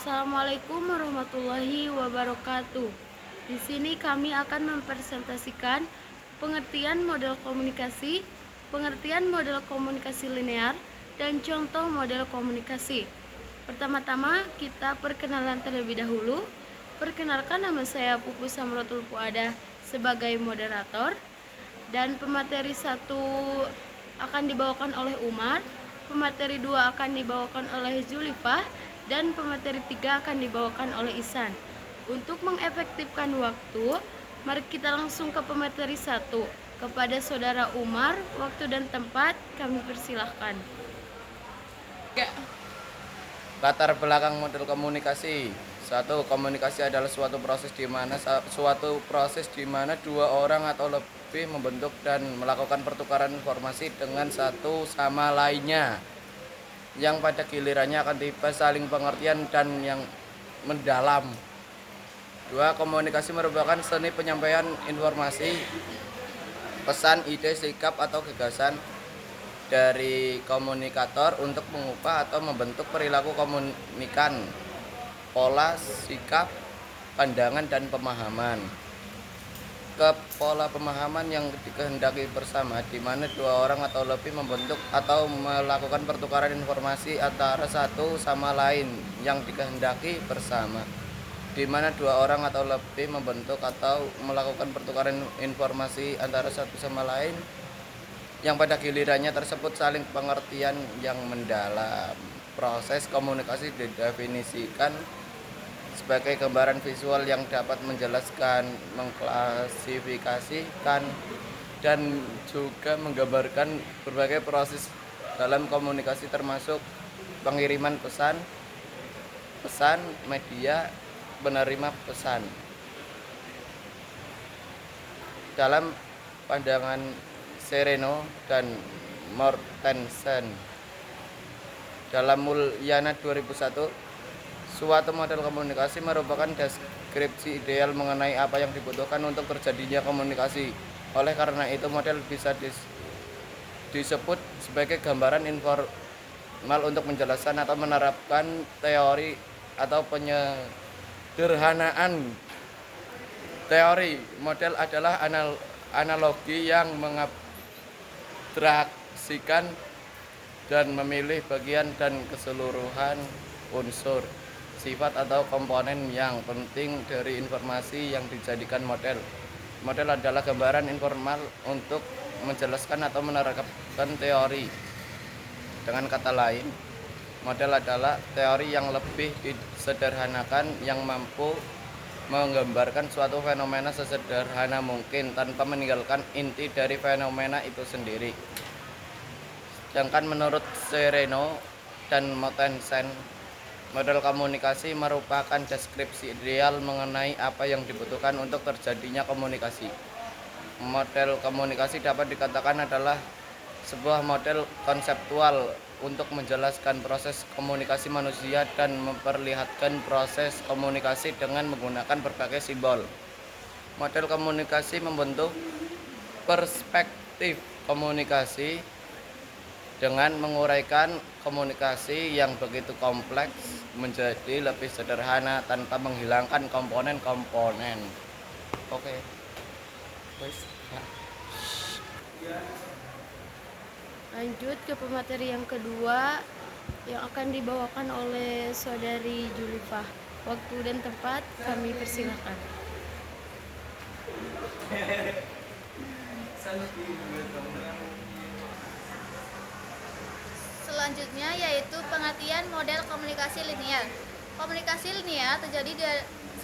Assalamualaikum warahmatullahi wabarakatuh. Di sini kami akan mempresentasikan pengertian model komunikasi linear, dan contoh model komunikasi. Pertama-tama kita perkenalan terlebih dahulu. Perkenalkan, nama saya Pupu Samrotul Puada sebagai moderator, dan pemateri 1 akan dibawakan oleh Umar, pemateri 2 akan dibawakan oleh Zulifah, dan pemateri 3 akan dibawakan oleh Ihsan. Untuk mengefektifkan waktu, mari kita langsung ke pemateri 1. Kepada saudara Umar, waktu dan tempat kami persilahkan. Latar belakang model komunikasi. 1. Komunikasi adalah suatu proses di mana dua orang atau lebih membentuk dan melakukan pertukaran informasi dengan satu sama lainnya, yang pada gilirannya akan tiba saling pengertian dan yang mendalam. 2. Komunikasi merupakan seni penyampaian informasi, pesan, ide, sikap, atau gagasan dari komunikator untuk mengubah atau membentuk perilaku komunikan, pola, sikap, pandangan, dan pemahaman. Pola pemahaman yang dikehendaki bersama, di mana dua orang atau lebih membentuk atau melakukan pertukaran informasi antara satu sama lain yang dikehendaki bersama, di mana dua orang atau lebih membentuk atau melakukan pertukaran informasi antara satu sama lain yang pada gilirannya tersebut saling pengertian yang mendalam. Proses komunikasi didefinisikan sebagai gambaran visual yang dapat menjelaskan, mengklasifikasikan, dan juga menggambarkan berbagai proses dalam komunikasi, termasuk pengiriman pesan, media, penerima pesan. Dalam pandangan Sereno dan Mortensen dalam Mulyana 2001, suatu model komunikasi merupakan deskripsi ideal mengenai apa yang dibutuhkan untuk terjadinya komunikasi. Oleh karena itu, model bisa disebut sebagai gambaran informal untuk menjelaskan atau menerapkan teori atau penyederhanaan teori. Model adalah analogi yang mengabstraksikan dan memilih bagian dan keseluruhan unsur, sifat, atau komponen yang penting dari informasi yang dijadikan model. Model adalah gambaran informal untuk menjelaskan atau menerapkan teori. Dengan kata lain, model adalah teori yang lebih disederhanakan yang mampu menggambarkan suatu fenomena sesederhana mungkin tanpa meninggalkan inti dari fenomena itu sendiri. Sedangkan menurut Sereno dan Mortensen, model komunikasi merupakan deskripsi ideal mengenai apa yang dibutuhkan untuk terjadinya komunikasi. Model komunikasi dapat dikatakan adalah sebuah model konseptual untuk menjelaskan proses komunikasi manusia dan memperlihatkan proses komunikasi dengan menggunakan berbagai simbol. Model komunikasi membentuk perspektif komunikasi dengan menguraikan komunikasi yang begitu kompleks menjadi lebih sederhana tanpa menghilangkan komponen-komponen. Oke. Lanjut ke pemateri yang kedua yang akan dibawakan oleh saudari Zulifah. Waktu dan tempat kami persilahkan. Selanjutnya yaitu pengertian model komunikasi linear. Komunikasi linear terjadi di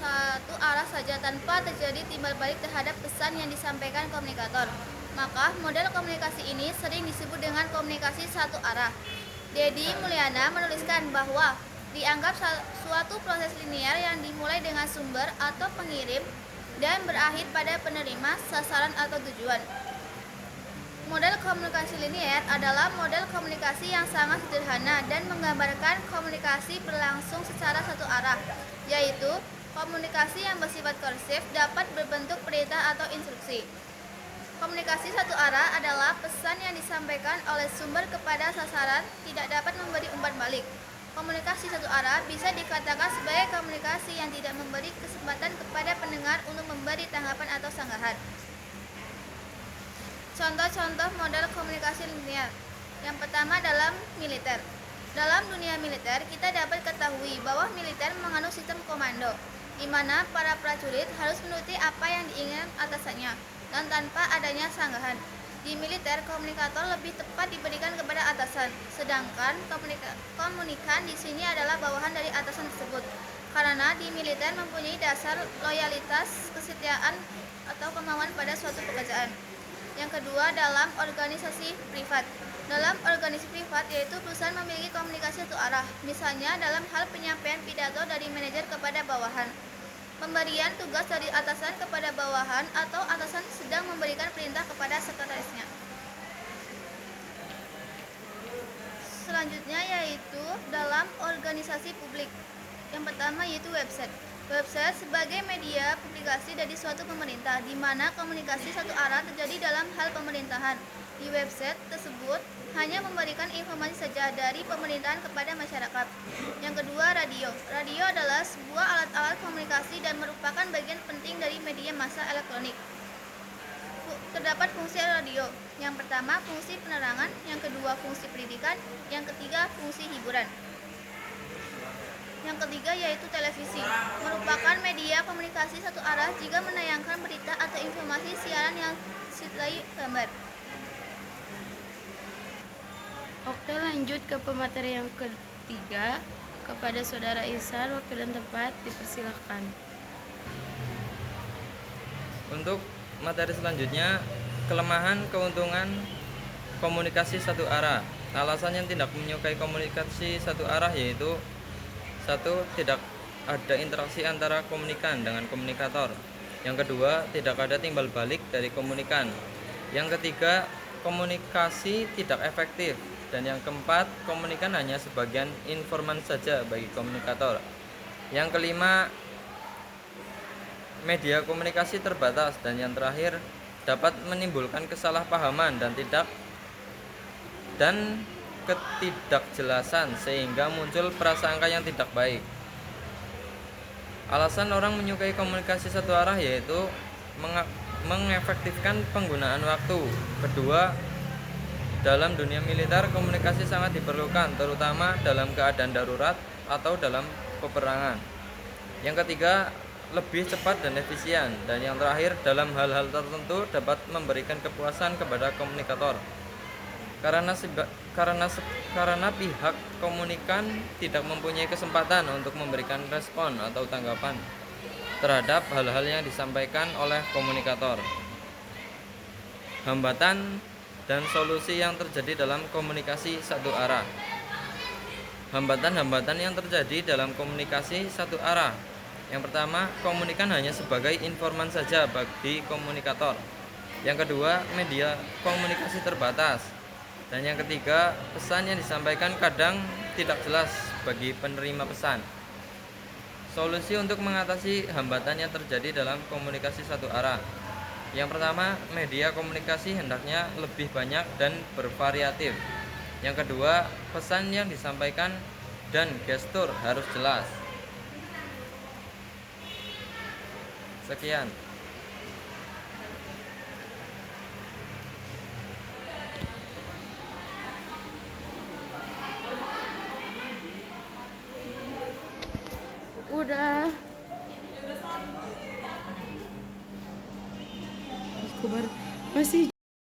satu arah saja tanpa terjadi timbal balik terhadap pesan yang disampaikan komunikator. Maka model komunikasi ini sering disebut dengan komunikasi satu arah. Dedi Mulyana menuliskan bahwa dianggap suatu proses linear yang dimulai dengan sumber atau pengirim dan berakhir pada penerima, sasaran, atau tujuan. Model komunikasi linear adalah model komunikasi yang sangat sederhana dan menggambarkan komunikasi berlangsung secara satu arah, yaitu komunikasi yang bersifat kursif dapat berbentuk perintah atau instruksi. Komunikasi satu arah adalah pesan yang disampaikan oleh sumber kepada sasaran tidak dapat memberi umpan balik. Komunikasi satu arah bisa dikatakan sebagai komunikasi yang tidak memberi kesempatan kepada pendengar untuk memberi tanggapan atau sanggahan. Contoh-contoh model komunikasi linear. Yang pertama dalam militer. Dalam dunia militer, kita dapat ketahui bahwa militer mengandung sistem komando, di mana para prajurit harus menuruti apa yang diinginkan atasannya dan tanpa adanya sanggahan. Di militer, komunikator lebih tepat diberikan kepada atasan, sedangkan komunikan di sini adalah bawahan dari atasan tersebut. Karena di militer mempunyai dasar loyalitas, kesetiaan, atau kemauan pada suatu pekerjaan. Yang kedua, dalam organisasi privat. Dalam organisasi privat, yaitu perusahaan memiliki komunikasi satu arah, misalnya dalam hal penyampaian pidato dari manajer kepada bawahan, pemberian tugas dari atasan kepada bawahan, atau atasan sedang memberikan perintah kepada sekretarisnya. Selanjutnya yaitu dalam organisasi publik. Yang pertama yaitu website. Website sebagai media publikasi dari suatu pemerintah, di mana komunikasi satu arah terjadi dalam hal pemerintahan. Di website tersebut hanya memberikan informasi saja dari pemerintahan kepada masyarakat. Yang kedua, radio. Radio adalah sebuah alat-alat komunikasi dan merupakan bagian penting dari media massa elektronik. Terdapat fungsi radio. Yang pertama, fungsi penerangan. Yang kedua, fungsi pendidikan. Yang ketiga, fungsi hiburan. Yang ketiga yaitu televisi, merupakan media komunikasi satu arah jika menayangkan berita atau informasi siaran yang disertai gambar. Oke, lanjut ke pemateri yang ketiga. Kepada Saudara Ihsan, waktu dan tempat dipersilakan. Untuk materi selanjutnya, kelemahan keuntungan komunikasi satu arah. Alasan yang tidak menyukai komunikasi satu arah yaitu: 1. Tidak ada interaksi antara komunikan dengan komunikator. Yang kedua, tidak ada timbal balik dari komunikan. Yang ketiga, komunikasi tidak efektif. Dan yang keempat, komunikan hanya sebagian informan saja bagi komunikator. Yang kelima, media komunikasi terbatas. Dan yang terakhir, dapat menimbulkan kesalahpahaman dan ketidakjelasan sehingga muncul prasangka yang tidak baik. Alasan orang menyukai komunikasi satu arah yaitu mengefektifkan penggunaan waktu. Kedua, dalam dunia militer komunikasi sangat diperlukan, terutama dalam keadaan darurat atau dalam peperangan. Yang ketiga, lebih cepat dan efisien. Dan yang terakhir, dalam hal-hal tertentu dapat memberikan kepuasan kepada komunikator. Karena pihak komunikan tidak mempunyai kesempatan untuk memberikan respon atau tanggapan terhadap hal-hal yang disampaikan oleh komunikator. Hambatan dan solusi yang terjadi dalam komunikasi satu arah. Hambatan-hambatan yang terjadi dalam komunikasi satu arah. Yang pertama, komunikan hanya sebagai informan saja bagi komunikator. Yang kedua, media komunikasi terbatas. Dan yang ketiga, pesan yang disampaikan kadang tidak jelas bagi penerima pesan. Solusi untuk mengatasi hambatan yang terjadi dalam komunikasi satu arah. Yang pertama, media komunikasi hendaknya lebih banyak dan bervariatif. Yang kedua, pesan yang disampaikan dan gestur harus jelas. Sekian. Udah. Masih